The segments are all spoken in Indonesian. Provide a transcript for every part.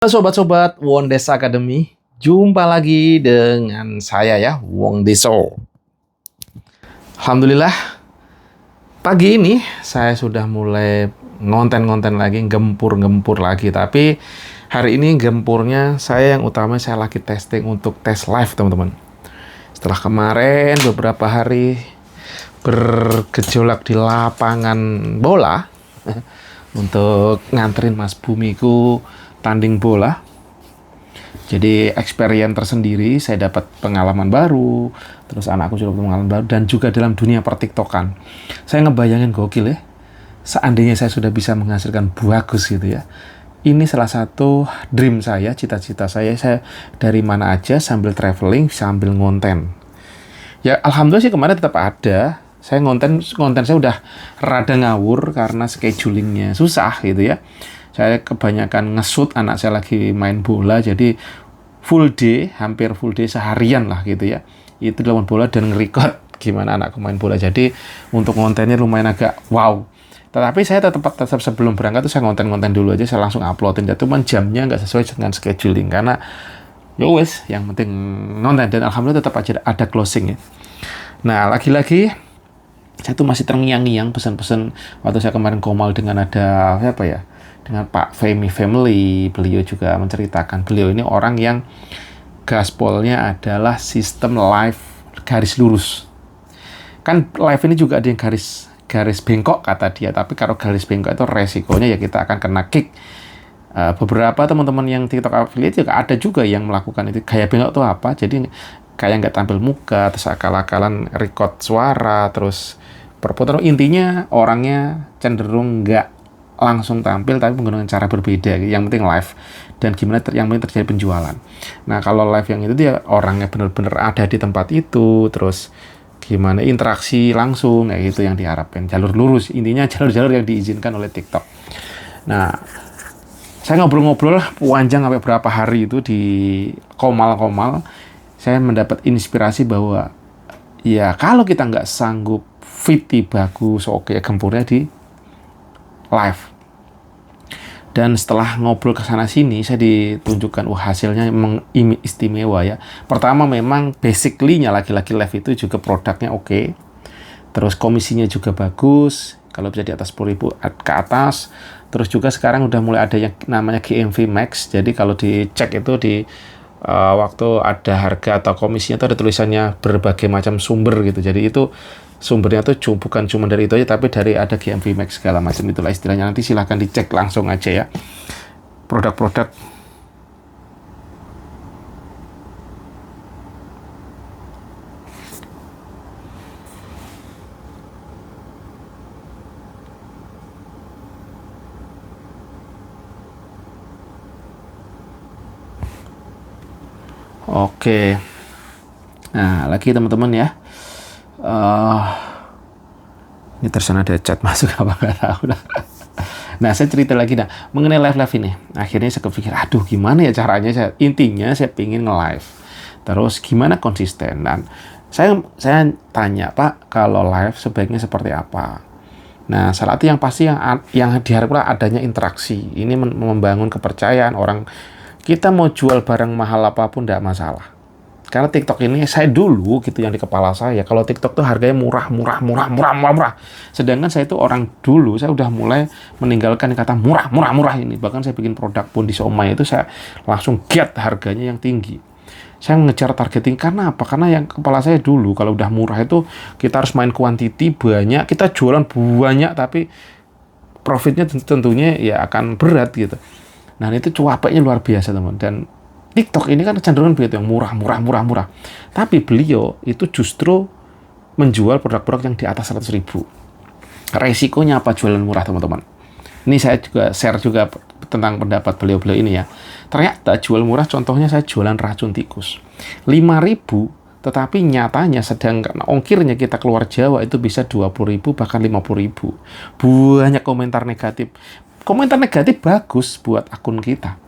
Halo sobat-sobat Wondes Academy, jumpa lagi dengan saya ya, Wong Deso. Alhamdulillah, pagi ini saya sudah mulai ngonten-ngonten lagi, gempur-gempur lagi. Tapi hari ini gempurnya saya yang utama saya lagi testing untuk tes live teman-teman. Setelah kemarin beberapa hari bergejolak di lapangan bola untuk nganterin Mas Bumiku tanding bola. Jadi experience tersendiri, saya dapat pengalaman baru, terus anakku juga pengalaman baru, dan juga dalam dunia pertiktokan. Saya ngebayangin gokil ya, seandainya saya sudah bisa menghasilkan bagus gitu ya. Ini salah satu dream saya, cita-cita saya dari mana aja sambil traveling, sambil ngonten. Ya alhamdulillah sih kemarin tetap ada. Saya ngonten saya udah rada ngawur karena schedulingnya susah gitu ya. Saya kebanyakan nge-shoot anak saya lagi main bola, jadi full day, hampir full day seharian lah gitu ya. Itu lawan bola dan nge-record gimana anakku main bola. Jadi untuk kontennya lumayan agak wow. Tetapi saya tetap sebelum berangkat tuh saya ngonten dulu aja, saya langsung uploadin. Dan cuman jamnya nggak sesuai dengan scheduling karena ya wes, yang penting nonton, dan alhamdulillah tetap aja ada closing ya. Nah, lagi-lagi saya tuh masih terngiang-ngiang pesan-pesan waktu saya kemarin komal dengan ada apa ya? Dengan Pak Femi Family. Beliau juga menceritakan, beliau ini orang yang gaspolnya adalah sistem live garis lurus. Kan live ini juga ada yang garis bengkok kata dia, tapi kalau garis bengkok itu resikonya ya kita akan kena kick. Beberapa teman-teman yang TikTok affiliate juga ada juga yang melakukan itu. Gaya bengkok itu apa? Jadi kayak nggak tampil muka, terus akal-akalan record suara, terus berputar. Intinya orangnya cenderung nggak langsung tampil tapi menggunakan cara berbeda, yang penting live, dan gimana yang penting terjadi penjualan. Nah kalau live yang itu dia orangnya benar-benar ada di tempat itu, terus gimana interaksi langsung kayak gitu yang diharapkan, jalur lurus, intinya jalur-jalur yang diizinkan oleh TikTok. Nah saya ngobrol-ngobrol panjang sampai berapa hari itu di komal, saya mendapat inspirasi bahwa ya kalau kita nggak sanggup fiti bagus, oke, gempurnya di live. Dan setelah ngobrol ke sana sini, saya ditunjukkan hasilnya memang istimewa ya. Pertama memang basically-nya lagi-lagi live itu juga produknya oke. Terus komisinya juga bagus, kalau bisa di atas 10.000 ke atas. Terus juga sekarang udah mulai ada yang namanya GMV Max. Jadi kalau dicek itu di waktu ada harga atau komisinya itu ada tulisannya berbagai macam sumber gitu. Jadi itu sumbernya tuh bukan cuma dari itu aja, tapi dari ada GMV Max segala macam, itulah istilahnya. Nanti silahkan dicek langsung aja ya produk-produk. Oke, nah lagi teman-teman ya, ini terus ada chat masuk apa nggak tahu lah. Nah saya cerita lagi mengenai live ini. Akhirnya saya kepikir, aduh gimana ya caranya. Intinya saya pingin nge-live, terus gimana konsisten. Dan saya tanya, Pak, kalau live sebaiknya seperti apa? Nah salah satu yang pasti yang diharapkan adanya interaksi. Ini membangun kepercayaan orang. Kita mau jual barang mahal apapun tidak masalah. Karena TikTok ini saya dulu gitu yang di kepala saya, kalau TikTok tuh harganya murah. Sedangkan saya itu orang dulu, saya udah mulai meninggalkan kata murah ini. Bahkan saya bikin produk pun di Somai itu saya langsung get harganya yang tinggi. Saya ngejar targeting karena apa? Karena yang kepala saya dulu kalau udah murah itu kita harus main quantity banyak, kita jualan banyak tapi profitnya tentunya ya akan berat gitu. Nah itu cuapeknya luar biasa teman. Dan TikTok ini kan cenderung begitu, yang murah. Tapi beliau itu justru menjual produk-produk yang di atas 100.000. Resikonya apa jualan murah teman-teman? Ini saya juga share juga tentang pendapat beliau ini ya. Ternyata jual murah, contohnya saya jualan racun tikus 5.000, tetapi nyatanya sedangkan ongkirnya kita keluar Jawa itu bisa 20.000 bahkan 50.000. Banyak komentar negatif. Komentar negatif bagus buat akun kita.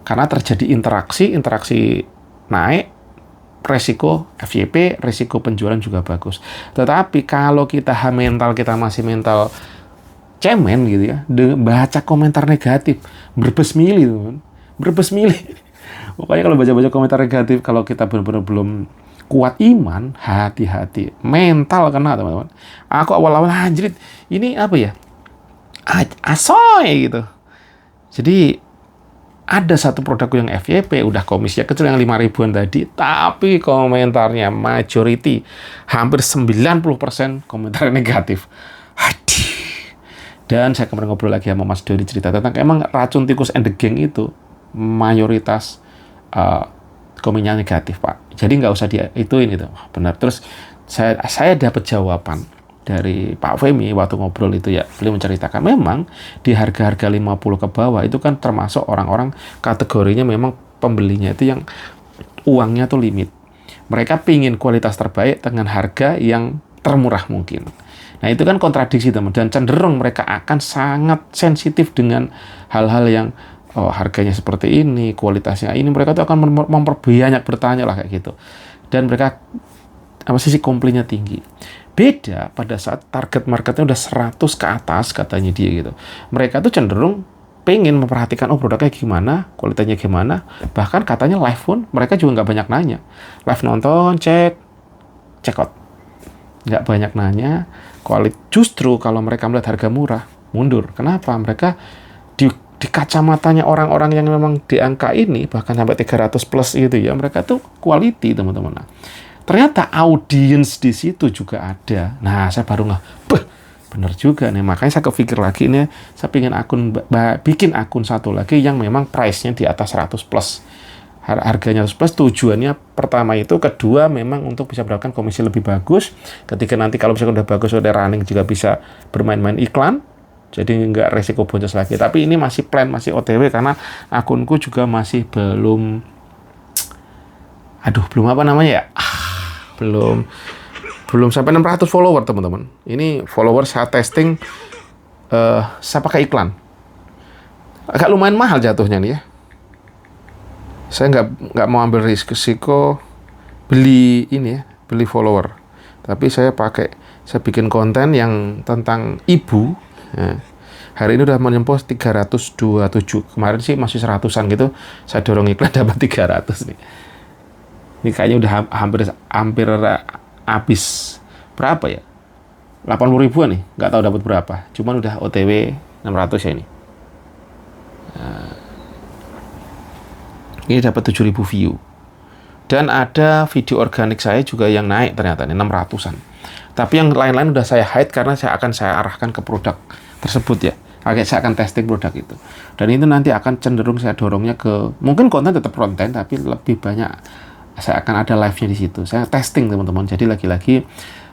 Karena terjadi interaksi naik, resiko FYP, resiko penjualan juga bagus. Tetapi kalau kita kita masih mental cemen gitu ya, baca komentar negatif, berbesmili teman. berbes milih. Pokoknya kalau baca-baca komentar negatif, kalau kita benar-benar belum kuat iman, hati-hati. Mental kena, teman-teman. Aku awal-awal anjrit, ini apa ya? Asoy gitu. Jadi ada satu produkku yang FYP, udah komisinya kecil yang 5 ribuan tadi, tapi komentarnya majority, hampir 90% komentar negatif. Aduh. Dan saya kemarin ngobrol lagi sama Mas Doni cerita tentang emang racun tikus and the gang itu mayoritas komennya negatif, Pak. Jadi nggak usah diituin gitu. Benar. Terus saya dapat jawaban dari Pak Femi waktu ngobrol itu ya, beliau menceritakan memang di harga-harga 50 ke bawah itu kan termasuk orang-orang kategorinya memang pembelinya itu yang uangnya tuh limit. Mereka pingin kualitas terbaik dengan harga yang termurah mungkin. Nah itu kan kontradiksi teman, dan cenderung mereka akan sangat sensitif dengan hal-hal yang harganya seperti ini, kualitasnya ini, mereka tuh akan memperbanyak bertanya lah kayak gitu. Dan mereka sisi komplainnya tinggi. Beda pada saat target marketnya udah 100 ke atas katanya dia gitu. Mereka tuh cenderung pengen memperhatikan produknya gimana, kualitasnya gimana. Bahkan katanya live pun mereka juga nggak banyak nanya. Live nonton, check out. Nggak banyak nanya. Justru kalau mereka melihat harga murah, mundur. Kenapa? Mereka di kacamatanya orang-orang yang memang di angka ini, bahkan sampai 300 plus gitu ya, mereka tuh quality teman-teman. Nah, ternyata audiens di situ juga ada. Nah, saya baru bener juga nih. Makanya saya kepikir lagi nih, saya pengen bikin akun satu lagi yang memang price-nya di atas 100 plus. Harganya 100 plus, tujuannya pertama itu, kedua memang untuk bisa mendapatkan komisi lebih bagus. Ketika nanti kalau misalkan udah bagus, udah running, juga bisa bermain-main iklan. Jadi nggak resiko boncos lagi. Tapi ini masih plan, masih OTW karena akunku juga masih belum apa namanya ya? Belum sampai 600 follower, teman-teman. Ini follower saya testing, saya pakai iklan. Agak lumayan mahal jatuhnya nih ya. Saya nggak mau ambil risiko beli follower. Tapi saya bikin konten yang tentang ibu. Ya. Hari ini udah menembus 327. Kemarin sih masih 100-an gitu. Saya dorong iklan dapat 300 nih. Ini kayaknya udah hampir habis. Berapa ya? 80 ribuan nih. Nggak tahu dapat berapa. Cuman udah OTW 600 ya ini. Nah, ini dapat 7.000 view. Dan ada video organik saya juga yang naik ternyata nih 600-an. Tapi yang lain-lain udah saya hide karena saya arahkan ke produk tersebut ya. Saya akan testing produk itu. Dan itu nanti akan cenderung saya dorongnya ke, mungkin konten tetap konten, tapi lebih banyak saya akan ada live-nya di situ. Saya testing teman-teman. Jadi lagi-lagi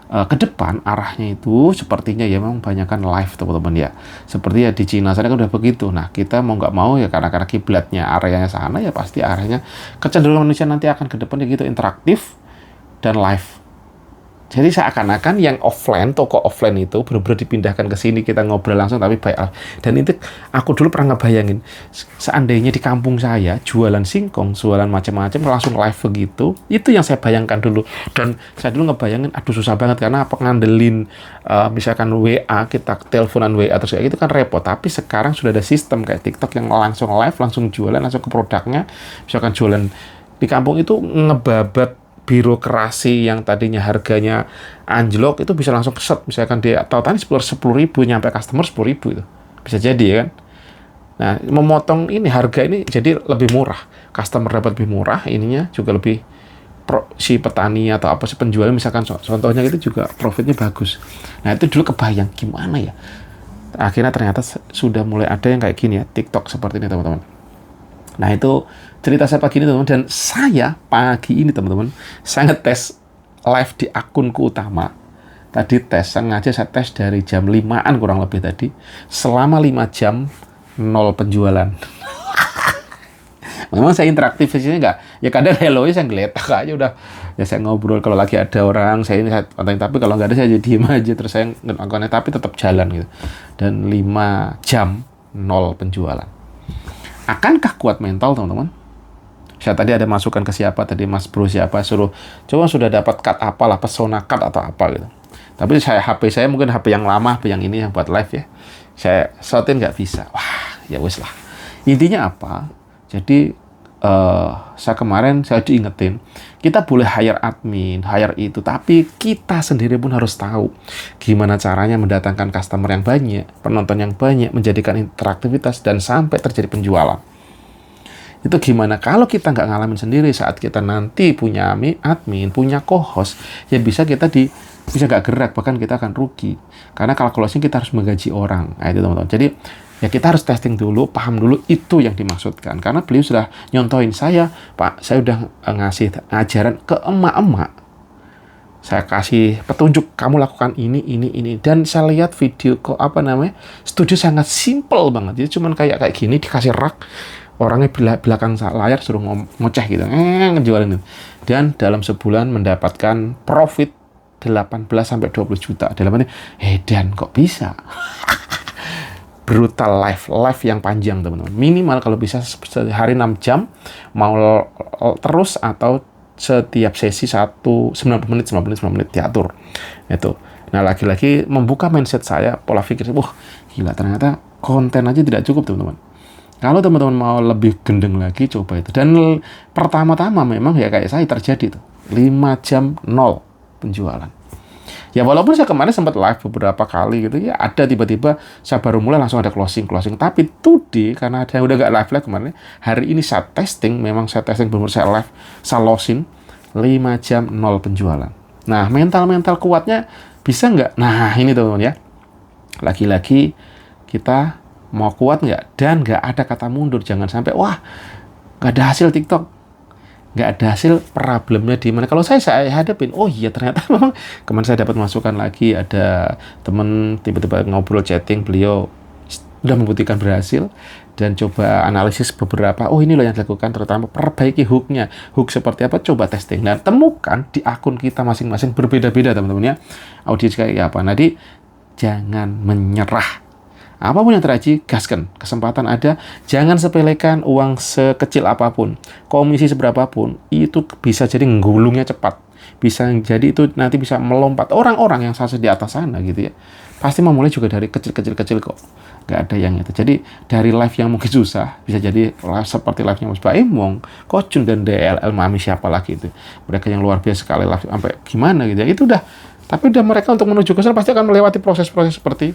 ke depan arahnya itu sepertinya ya memang banyakkan live teman-teman ya. Seperti ya di Cina sana kan udah begitu. Nah kita mau nggak mau ya karena kiblatnya areanya sana ya pasti arahnya kecenderungan manusia nanti akan ke depan ya gitu, interaktif dan live. Jadi seakan-akan yang offline, toko offline itu benar-benar dipindahkan ke sini, kita ngobrol langsung tapi by live. Dan itu aku dulu pernah ngebayangin, seandainya di kampung saya jualan singkong, jualan macam-macam langsung live begitu, itu yang saya bayangkan dulu. Dan saya dulu ngebayangin, aduh susah banget karena apa ngandelin misalkan WA, kita teleponan WA terus kayak gitu kan repot. Tapi sekarang sudah ada sistem kayak TikTok yang langsung live, langsung jualan, langsung ke produknya. Misalkan jualan di kampung itu ngebabat birokrasi yang tadinya harganya anjlok itu bisa langsung keset. Misalkan dia tautan 10.000 nyampe customer 10.000 itu bisa jadi ya kan. Nah memotong ini harga ini jadi lebih murah, customer dapat lebih murah, ininya juga lebih si petani atau apa si penjual misalkan contohnya itu juga profitnya bagus. Nah itu dulu kebayang gimana ya, akhirnya ternyata sudah mulai ada yang kayak gini ya, TikTok seperti ini teman-teman. Nah itu cerita saya pagi ini teman-teman, dan saya pagi ini teman-teman saya ngetes live di akunku utama. Tadi sengaja saya tes dari jam 5-an kurang lebih tadi, selama 5 jam 0 penjualan. Memang saya interaktif di sini nggak, ya kadang hello saya ngeletak aja udah, ya saya ngobrol kalau lagi ada orang saya konten, tapi kalau nggak ada saya jadi diem aja terus saya nontonnya, tapi tetap jalan gitu. Dan 5 jam 0 penjualan. Akankah kuat mental teman-teman? Saya tadi ada masukan ke siapa tadi, Mas Bro siapa, suruh coba sudah dapat cut apalah, pesona cut atau apa gitu. Tapi HP saya mungkin HP yang lama, HP yang ini yang buat live ya, saya shoutin nggak bisa. Wah ya wes lah. Intinya apa? Jadi saya diingetin, kita boleh hire admin, hire itu, tapi kita sendiri pun harus tahu gimana caranya mendatangkan customer yang banyak, penonton yang banyak, menjadikan interaktivitas, dan sampai terjadi penjualan. Itu gimana kalau kita nggak ngalamin sendiri, saat kita nanti punya admin, punya co-host, ya bisa nggak gerak, bahkan kita akan rugi. Karena kalkulasinya kita harus menggaji orang. Nah, itu teman-teman. Jadi ya kita harus testing dulu, paham dulu itu yang dimaksudkan. Karena beliau sudah nyontohin saya, Pak, saya udah ngasih ajaran ke emak-emak. Saya kasih petunjuk, kamu lakukan ini. Dan saya lihat video studio sangat simple banget. Jadi cuman kayak gini, dikasih rak, orangnya belakang layar suruh ngoceh gitu, ngejualin itu. Dan dalam sebulan mendapatkan profit 18-20 juta. Dalamnya, Dan kok bisa? Brutal live yang panjang teman-teman. Minimal kalau bisa sehari 6 jam, mau terus atau setiap sesi 90 menit diatur. Itu. Nah, lagi-lagi membuka mindset saya, pola pikir, gila, ternyata konten aja tidak cukup teman-teman. Kalau teman-teman mau lebih gendeng lagi, coba itu. Dan pertama-tama memang ya kayak saya terjadi tuh. 5 jam 0 penjualan. Ya walaupun saya kemarin sempat live beberapa kali gitu ya, ada tiba-tiba saya baru mulai langsung ada closing. Tapi today karena ada yang udah gak live kemarin, hari ini saya testing, benar-benar saya live, saya losin 5 jam 0 penjualan. Nah, mental kuatnya bisa nggak? Nah, ini teman-teman ya. Lagi-lagi kita mau kuat nggak? Dan nggak ada kata mundur. Jangan sampai, nggak ada hasil TikTok. Nggak ada hasil, problemnya di mana? Kalau saya hadapin, ternyata memang kemarin saya dapat masukan lagi, ada teman tiba-tiba ngobrol chatting, beliau sudah membuktikan berhasil, dan coba analisis beberapa, ini loh yang dilakukan, terutama perbaiki hook-nya. Hook seperti apa, coba testing. Dan temukan di akun kita masing-masing berbeda-beda teman-teman ya, audiens kayak apa. Nanti jangan menyerah. Apapun yang terjadi, gaskan. Kesempatan ada, jangan sepelekan uang sekecil apapun. Komisi seberapapun, itu bisa jadi nggulungnya cepat. Bisa jadi itu nanti bisa melompat. Orang-orang yang sukses di atas sana gitu ya, pasti memulai juga dari kecil-kecil kok. Nggak ada yang itu. Jadi dari live yang mungkin susah, bisa jadi seperti live-nya Mas Baimong, Kocun, dan DLL Mami siapa lagi itu. Mereka yang luar biasa sekali live sampai gimana gitu ya. Itu udah, tapi udah mereka untuk menuju ke sana pasti akan melewati proses-proses seperti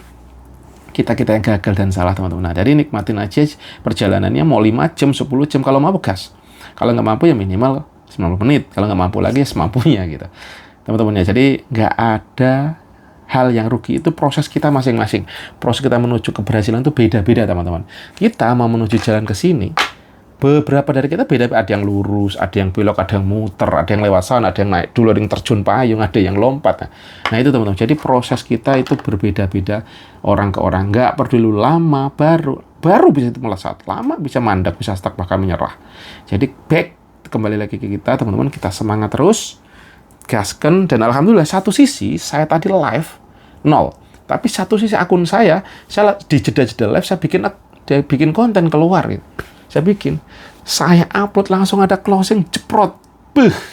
kita yang gagal dan salah teman-teman. Nah, jadi nikmatin aja perjalanannya, mau 5 jam, 10 jam, kalau mau gas. Kalau nggak mampu ya minimal 90 menit. Kalau nggak mampu lagi ya semampunya gitu. Teman-teman ya, jadi nggak ada hal yang rugi, itu proses kita masing-masing. Proses kita menuju keberhasilan itu beda-beda teman-teman. Kita mau menuju jalan ke sini, beberapa dari kita beda, ada yang lurus, ada yang belok, ada yang muter, ada yang lewat sana, ada yang naik dulu, ada yang terjun payung, ada yang lompat. Nah itu teman-teman, jadi proses kita itu berbeda-beda orang ke orang. Nggak perlu lama, baru bisa itu melesat, lama bisa mandek, bisa stuck, bahkan menyerah. Jadi kembali lagi ke kita teman-teman, kita semangat terus, gaskan. Dan alhamdulillah satu sisi saya tadi live 0, tapi satu sisi akun saya di jeda-jeda live saya bikin konten keluar gitu. Saya upload langsung ada closing, jeprot.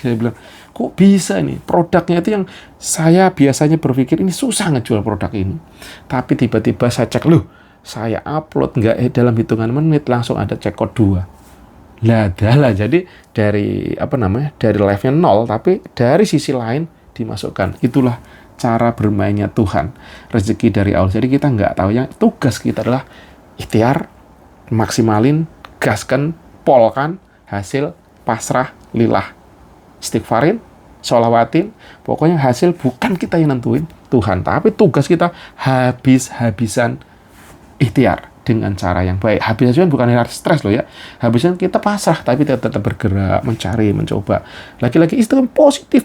Saya bilang, kok bisa nih? Produknya itu yang saya biasanya berpikir ini susah ngejual produk ini. Tapi tiba-tiba saya cek, saya upload nggak dalam hitungan menit, langsung ada cekot 2. Jadi dari live-nya 0, tapi dari sisi lain dimasukkan. Itulah cara bermainnya Tuhan. Rezeki dari Allah. Jadi kita nggak tahu, yang tugas kita adalah ikhtiar, maksimalin, gaskan, polkan, hasil pasrah lillah. Istighfarin, sholawatin, pokoknya hasil bukan kita yang nentuin, Tuhan. Tapi tugas kita habis-habisan ikhtiar dengan cara yang baik. Habis-habisan bukan stres loh ya. Habisan kita pasrah, tapi tetap bergerak, mencari, mencoba. Lagi-lagi itu kan positif.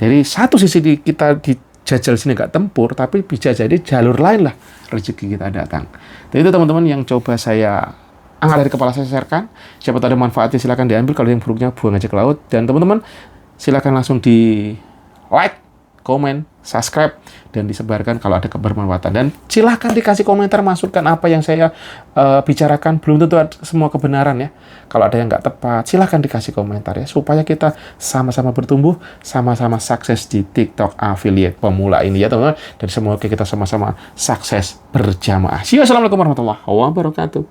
Dari satu sisi kita dijajal sini nggak tempur, tapi bisa jadi jalur lain lah rezeki kita datang. Dan itu teman-teman yang coba saya angkat dari kepala saya sharekan. Siapa tahu ada manfaatnya, silakan diambil. Kalau yang buruknya buang aja ke laut. Dan teman-teman silakan langsung di like, komen, subscribe, dan disebarkan kalau ada kebermanfaatan. Dan silahkan dikasih komentar, masukkan apa yang saya bicarakan. Belum tentu semua kebenaran ya. Kalau ada yang nggak tepat, silahkan dikasih komentar ya, supaya kita sama-sama bertumbuh, sama-sama sukses di TikTok affiliate pemula ini ya teman-teman. Dan semoga kita sama-sama sukses berjamaah. Assalamualaikum warahmatullahi wabarakatuh.